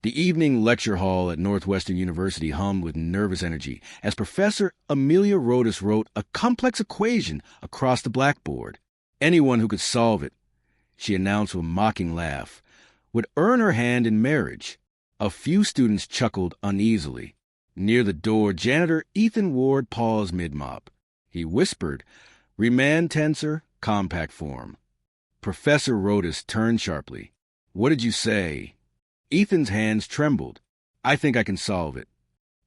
The evening lecture hall at Northwestern University hummed with nervous energy as Professor Amelia Rodas wrote a complex equation across the blackboard. Anyone who could solve it, she announced with a mocking laugh, would earn her hand in marriage. A few students chuckled uneasily. Near the door, Janitor Ethan Ward paused mid-mop. He whispered, "Remand tensor, compact form." Professor Rodas turned sharply. "What did you say?" Ethan's hands trembled. "I think I can solve it."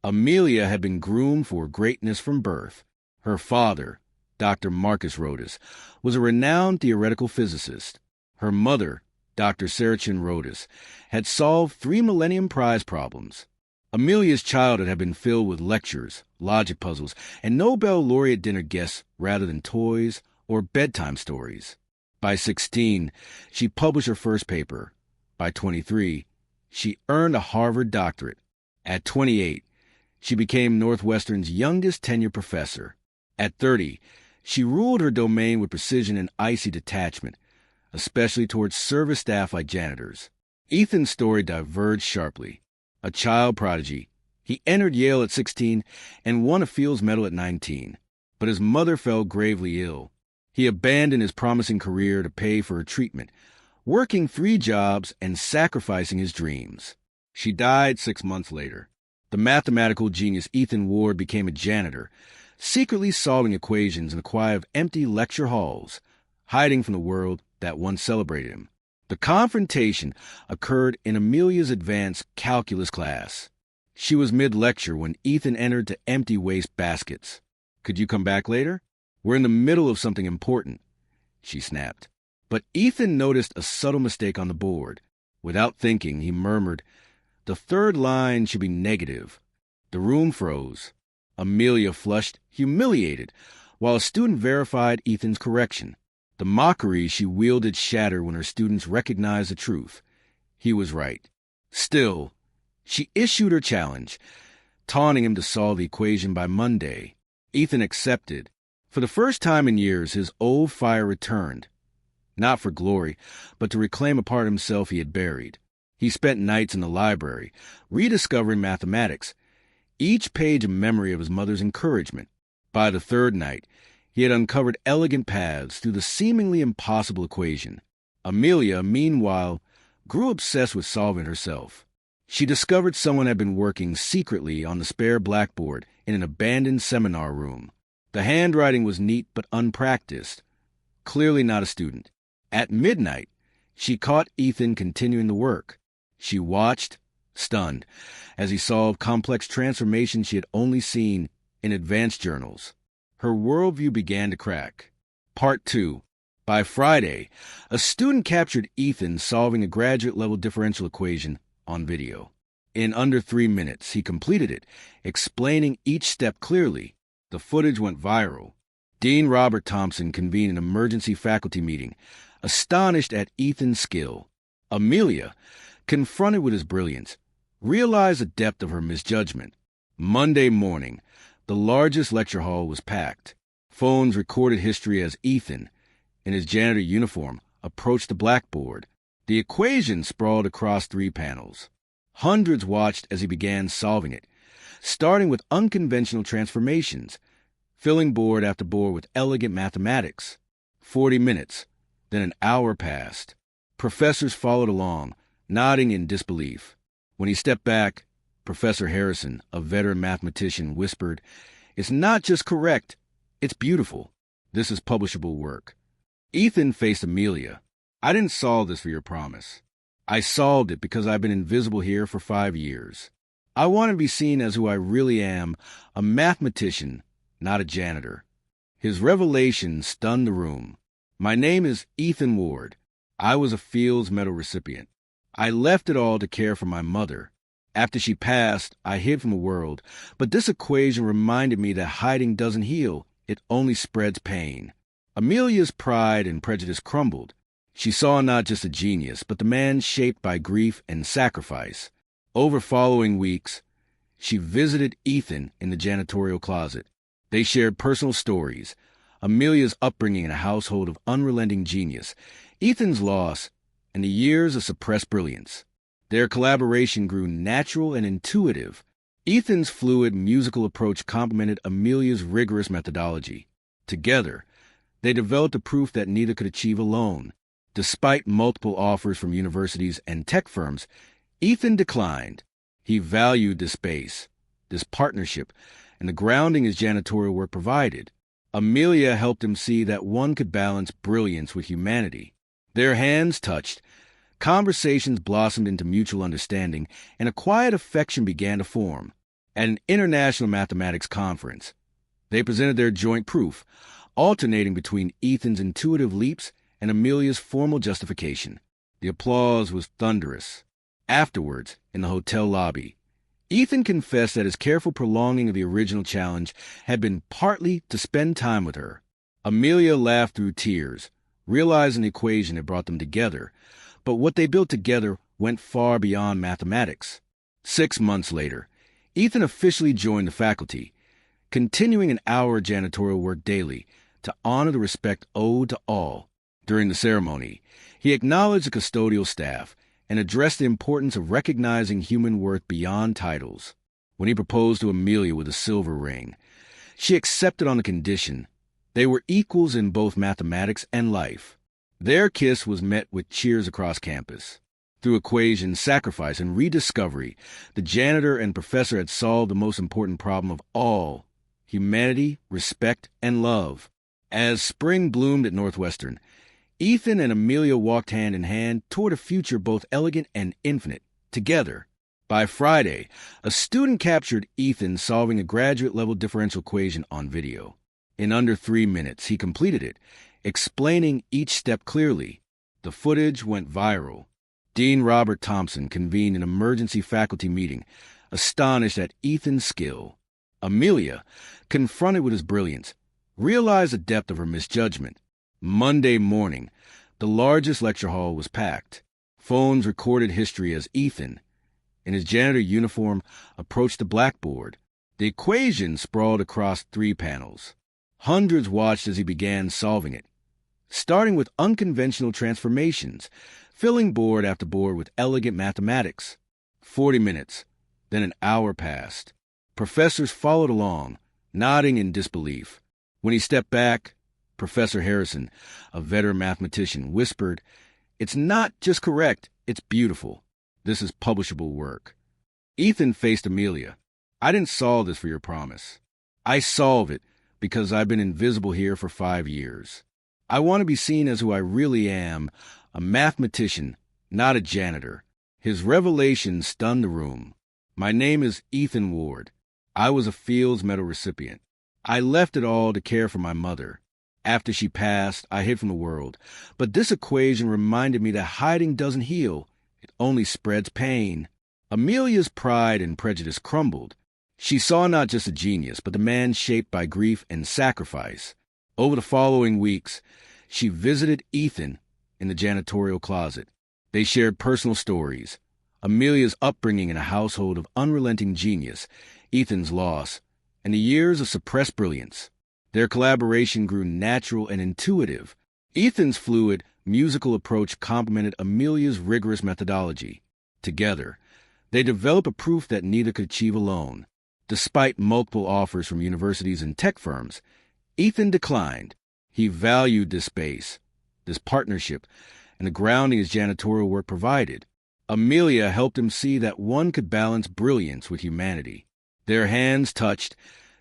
Amelia had been groomed for greatness from birth. Her father, Dr. Marcus Rodas, was a renowned theoretical physicist. Her mother, Dr. Sarachin Rodas, had solved 3 Millennium Prize problems. Amelia's childhood had been filled with lectures, logic puzzles, and Nobel laureate dinner guests rather than toys or bedtime stories. By 16, she published her first paper. By 23, she earned a Harvard doctorate. At 28, she became Northwestern's youngest tenured professor. At 30, she ruled her domain with precision and icy detachment, especially towards service staff like janitors. Ethan's story diverged sharply. A child prodigy, he entered Yale at 16 and won a Fields Medal at 19. But his mother fell gravely ill. He abandoned his promising career to pay for her treatment, working 3 jobs and sacrificing his dreams. She died 6 months later. The mathematical genius Ethan Ward became a janitor, secretly solving equations in the quiet of empty lecture halls, hiding from the world that once celebrated him. The confrontation occurred in Amelia's advanced calculus class. She was mid-lecture when Ethan entered to empty waste baskets. "Could you come back later? We're in the middle of something important," she snapped. But Ethan noticed a subtle mistake on the board. Without thinking, he murmured, "The third line should be negative." The room froze. Amelia flushed, humiliated, while a student verified Ethan's correction. The mockery she wielded shattered when her students recognized the truth. He was right. Still, she issued her challenge, taunting him to solve the equation by Monday. Ethan accepted. For the first time in years, his old fire returned. Not for glory, but to reclaim a part of himself he had buried. He spent nights in the library, rediscovering mathematics, each page a memory of his mother's encouragement. By the third night, he had uncovered elegant paths through the seemingly impossible equation. Amelia, meanwhile, grew obsessed with solving it herself. She discovered someone had been working secretly on the spare blackboard in an abandoned seminar room. The handwriting was neat but unpracticed. Clearly not a student. At midnight, she caught Ethan continuing the work. She watched, stunned, as he solved complex transformations she had only seen in advanced journals. Her worldview began to crack. Part 2. By Friday, a student captured Ethan solving a graduate-level differential equation on video. In under 3 minutes, he completed it, explaining each step clearly. The footage went viral. Dean Robert Thompson convened an emergency faculty meeting, astonished at Ethan's skill. Amelia, confronted with his brilliance, realized the depth of her misjudgment. Monday morning, the largest lecture hall was packed. Phones recorded history as Ethan, in his janitor uniform, approached the blackboard. The equation sprawled across 3 panels. Hundreds watched as he began solving it, starting with unconventional transformations, filling board after board with elegant mathematics. 40 minutes, then an hour passed. Professors followed along, nodding in disbelief. When he stepped back, Professor Harrison, a veteran mathematician, whispered, "It's not just correct, it's beautiful. This is publishable work." Ethan faced Amelia. "I didn't solve this for your promise. I solved it because I've been invisible here for 5 years. I want to be seen as who I really am, a mathematician, not a janitor." His revelation stunned the room. "My name is Ethan Ward. I was a Fields Medal recipient. I left it all to care for my mother. After she passed, I hid from the world, but this equation reminded me that hiding doesn't heal, it only spreads pain." Amelia's pride and prejudice crumbled. She saw not just a genius, but the man shaped by grief and sacrifice. Over following weeks, she visited Ethan in the janitorial closet. They shared personal stories, Amelia's upbringing in a household of unrelenting genius, Ethan's loss, and the years of suppressed brilliance. Their collaboration grew natural and intuitive. Ethan's fluid musical approach complemented Amelia's rigorous methodology. Together, they developed a proof that neither could achieve alone. Despite multiple offers from universities and tech firms, Ethan declined. He valued this space, this partnership, and the grounding his janitorial work provided. Amelia helped him see that one could balance brilliance with humanity. Their hands touched, conversations blossomed into mutual understanding, and a quiet affection began to form. At an international mathematics conference, they presented their joint proof, alternating between Ethan's intuitive leaps and Amelia's formal justification. The applause was thunderous. Afterwards, in the hotel lobby, Ethan confessed that his careful prolonging of the original challenge had been partly to spend time with her. Amelia laughed through tears, realizing the equation that brought them together, but what they built together went far beyond mathematics. 6 months later, Ethan officially joined the faculty, continuing an hour of janitorial work daily to honor the respect owed to all. During the ceremony, he acknowledged the custodial staff and addressed the importance of recognizing human worth beyond titles. When he proposed to Amelia with a silver ring, she accepted on the condition they were equals in both mathematics and life. Their kiss was met with cheers across campus. Through equation, sacrifice, and rediscovery, the janitor and professor had solved the most important problem of all: humanity, respect, and love. As spring bloomed at Northwestern, Ethan and Amelia walked hand in hand toward a future both elegant and infinite, together. By Friday, a student captured Ethan solving a graduate-level differential equation on video. In under 3 minutes, he completed it, explaining each step clearly. The footage went viral. Dean Robert Thompson convened an emergency faculty meeting, astonished at Ethan's skill. Amelia, confronted with his brilliance, realized the depth of her misjudgment. Monday morning, the largest lecture hall was packed. Phones recorded history as Ethan, in his janitor uniform, approached the blackboard. The equation sprawled across 3 panels. Hundreds watched as he began solving it, starting with unconventional transformations, filling board after board with elegant mathematics. 40 minutes, then an hour passed. Professors followed along, nodding in disbelief. When he stepped back, Professor Harrison, a veteran mathematician, whispered, "It's not just correct, it's beautiful. This is publishable work." Ethan faced Amelia. "I didn't solve this for your promise. I solve it because I've been invisible here for 5 years. I want to be seen as who I really am, a mathematician, not a janitor." His revelation stunned the room. "My name is Ethan Ward. I was a Fields Medal recipient. I left it all to care for my mother. After she passed, I hid from the world. But this equation reminded me that hiding doesn't heal. It only spreads pain." Amelia's pride and prejudice crumbled. She saw not just a genius, but the man shaped by grief and sacrifice. Over the following weeks, she visited Ethan in the janitorial closet. They shared personal stories: Amelia's upbringing in a household of unrelenting genius, Ethan's loss, and the years of suppressed brilliance. Their collaboration grew natural and intuitive. Ethan's fluid, musical approach complemented Amelia's rigorous methodology. Together, they developed a proof that neither could achieve alone. Despite multiple offers from universities and tech firms, Ethan declined. He valued this space, this partnership, and the grounding his janitorial work provided. Amelia helped him see that one could balance brilliance with humanity. Their hands touched,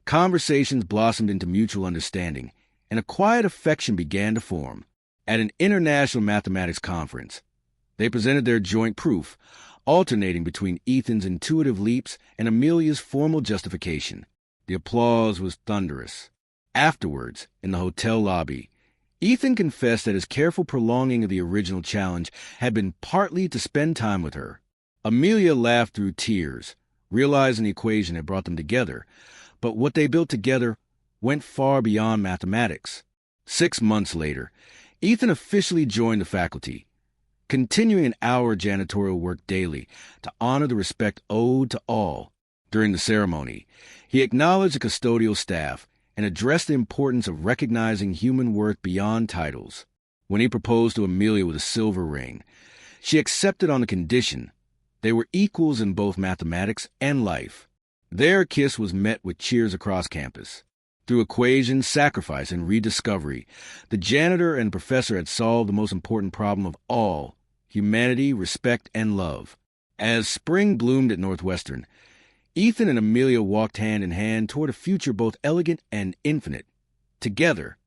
conversations blossomed into mutual understanding, and a quiet affection began to form. At an international mathematics conference, they presented their joint proof, alternating between Ethan's intuitive leaps and Amelia's formal justification. The applause was thunderous. Afterwards, in the hotel lobby, Ethan confessed that his careful prolonging of the original challenge had been partly to spend time with her. Amelia laughed through tears, realizing the equation that brought them together, but what they built together went far beyond mathematics. 6 months later, Ethan officially joined the faculty, continuing an hour of janitorial work daily to honor the respect owed to all. During the ceremony, he acknowledged the custodial staff and addressed the importance of recognizing human worth beyond titles. When he proposed to Amelia with a silver ring, she accepted on the condition They were equals in both mathematics and life. Their kiss was met with cheers across campus. Through equation, sacrifice, and rediscovery, the janitor and professor had solved the most important problem of all: humanity, respect, and love. As spring bloomed at Northwestern, Ethan and Amelia walked hand in hand toward a future both elegant and infinite. Together,